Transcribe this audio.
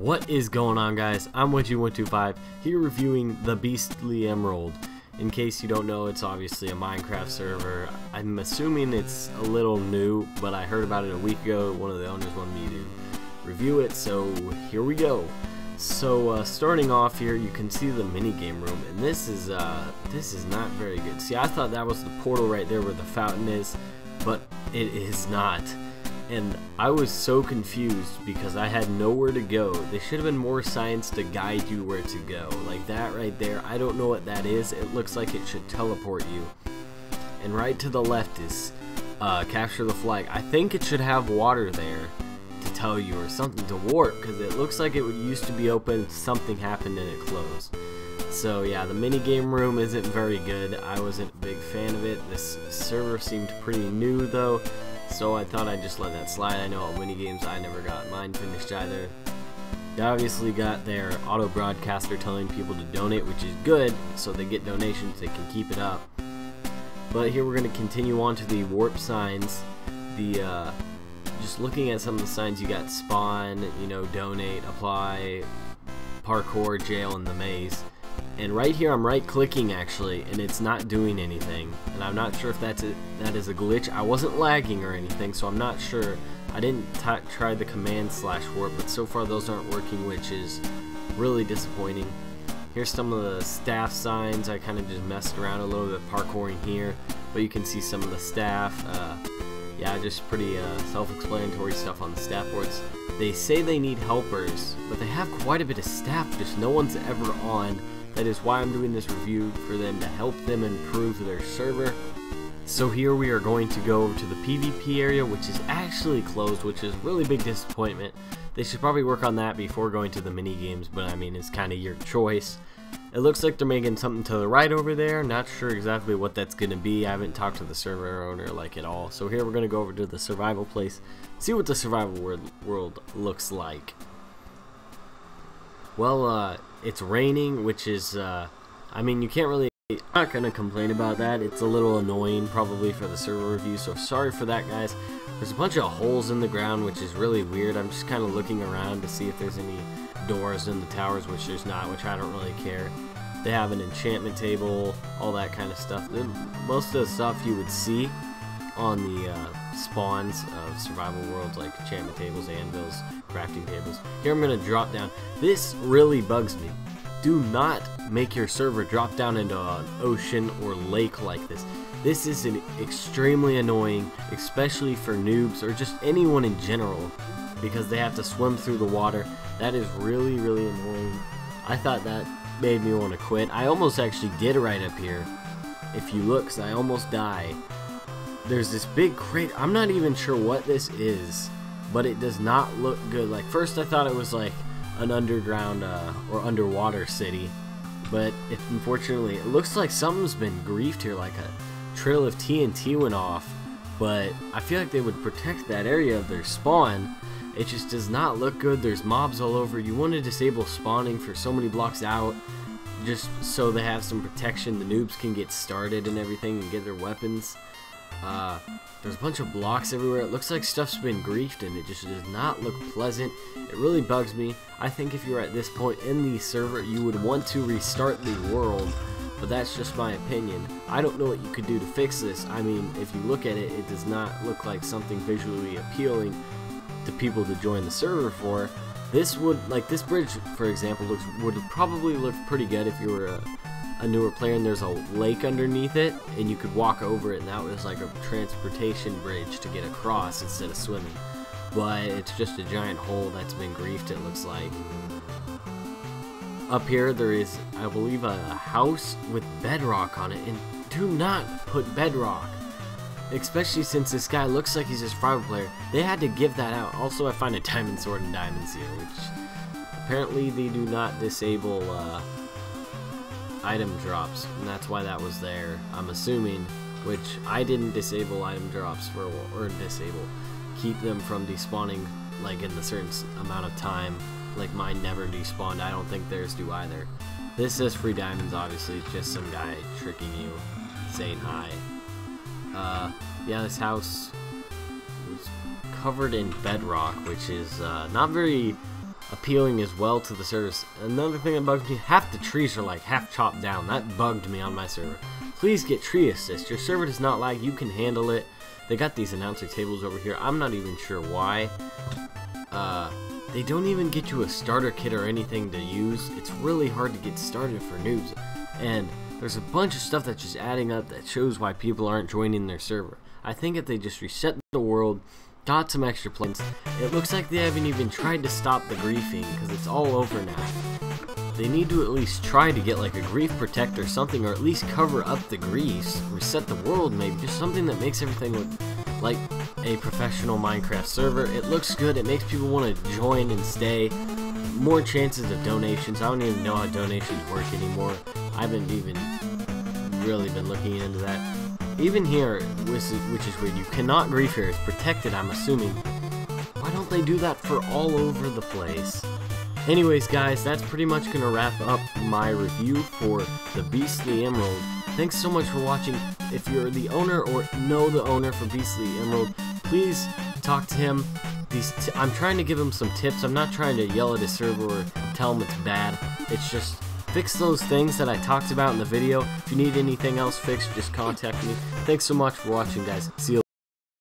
What is going on, guys? I'm Witchy125 here reviewing the Beastly Emerald. In case you don't know, it's obviously a Minecraft server. I'm assuming it's a little new, but I heard about it a week ago. One of the owners wanted me to review it, so here we go. So starting off here, you can see the mini game room, and this is not very good. See, I thought that was the portal right there where the fountain is, but it is not. And I was so confused because I had nowhere to go. There should have been more signs to guide you where to go. Like that right there, I don't know what that is. It looks like it should teleport you. And right to the left is capture the flag. I think it should have water there to tell you, or something to warp, because it looks like it used to be open, something happened and it closed. So yeah, the mini game room isn't very good. I wasn't a big fan of it. This server seemed pretty new though, so I thought I'd just let that slide. I know all mini games, I never got mine finished either. They obviously got their auto broadcaster telling people to donate, which is good, so they get donations, they can keep it up. But here we're going to continue on to the warp signs. Just looking at some of the signs, you got spawn, you know, donate, apply, parkour, jail, and the maze. And right here I'm right clicking actually, and it's not doing anything, and I'm not sure if that is a glitch. I wasn't lagging or anything, so I'm not sure. I didn't try the command / warp, but so far those aren't working, which is really disappointing. Here's some of the staff signs. I kind of just messed around a little bit parkouring here, but you can see some of the staff. Yeah, just pretty self-explanatory stuff on the staff boards. They say they need helpers, but they have quite a bit of staff, just no one's ever on. That is why I'm doing this review, for them to help them improve their server. So here we are going to go over to the PvP area, which is actually closed, which is really big disappointment. They should probably work on that before going to the mini games, but I mean, it's kind of your choice. It looks like they're making something to the right over there. Not sure exactly what that's going to be. I haven't talked to the server owner like at all. So here we're going to go over to the survival place, see what the survival world looks like. Well, it's raining, which is, I mean, you can't really, I'm not going to complain about that. It's a little annoying probably for the server review, so sorry for that, guys. There's a bunch of holes in the ground, which is really weird. I'm just kind of looking around to see if there's any doors in the towers, which there's not, which I don't really care. They have an enchantment table, all that kind of stuff. Most of the stuff you would see on the spawns of survival worlds, like enchantment tables, anvils, crafting tables. Here I'm going to drop down. This really bugs me. Do not make your server drop down into an ocean or lake like this. This is extremely annoying, especially for noobs or just anyone in general, because they have to swim through the water. That is really, really annoying. I thought that made me want to quit. I almost actually did right up here. If you look, 'cause I almost died. There's this big crate. I'm not even sure what this is, but it does not look good. Like, first I thought it was like an underground or underwater city, but unfortunately it looks like something's been griefed here, like a trail of TNT went off. But I feel like they would protect that area of their spawn. It just does not look good. There's mobs all over. You want to disable spawning for so many blocks out, just so they have some protection. The noobs can get started and everything and get their weapons. There's a bunch of blocks everywhere. It looks like stuff's been griefed, and it just does not look pleasant. It really bugs me. I think if you're at this point in the server, you would want to restart the world, but that's just my opinion. I don't know what you could do to fix this. I mean, if you look at it, it does not look like something visually appealing to people to join the server for. This would, like this bridge, for example, would probably look pretty good if you were a newer player and there's a lake underneath it and you could walk over it, and that was like a transportation bridge to get across instead of swimming. But it's just a giant hole that's been griefed, it looks like. Up here there is, I believe, a house with bedrock on it, and do not put bedrock, especially since this guy looks like he's a survival player. They had to give that out. Also, I find a diamond sword and diamonds here, which apparently they do not disable item drops, and that's why that was there, I'm assuming, which I didn't disable item drops keep them from despawning like in a certain amount of time. Like mine never despawned. I don't think theirs do either. This says free diamonds, obviously it's just some guy tricking you, saying hi. Yeah, this house was covered in bedrock, which is not very appealing as well to the servers. Another thing that bugs me, half the trees are like half chopped down. That bugged me on my server. Please get tree assist. Your server does not lag. You can handle it. They got these announcer tables over here. I'm not even sure why. They don't even get you a starter kit or anything to use. It's really hard to get started for noobs. And there's a bunch of stuff that's just adding up that shows why people aren't joining their server. I think if they just reset the world, got some extra plans, it looks like they haven't even tried to stop the griefing because it's all over now. They need to at least try to get like a grief protector or something, or at least cover up the griefs, reset the world maybe, just something that makes everything look like a professional Minecraft server. It looks good, it makes people want to join and stay, more chances of donations. I don't even know how donations work anymore. I haven't even really been looking into that. Even here, which is weird, you cannot grief here, it's protected I'm assuming. Why don't they do that for all over the place? Anyways guys, that's pretty much going to wrap up my review for the Beastly Emerald. Thanks so much for watching. If you're the owner or know the owner for Beastly Emerald, please talk to him. I'm trying to give him some tips. I'm not trying to yell at his server or tell him it's bad. It's just fix those things that I talked about in the video. If you need anything else fixed, just contact me. Thanks so much for watching guys. See you later.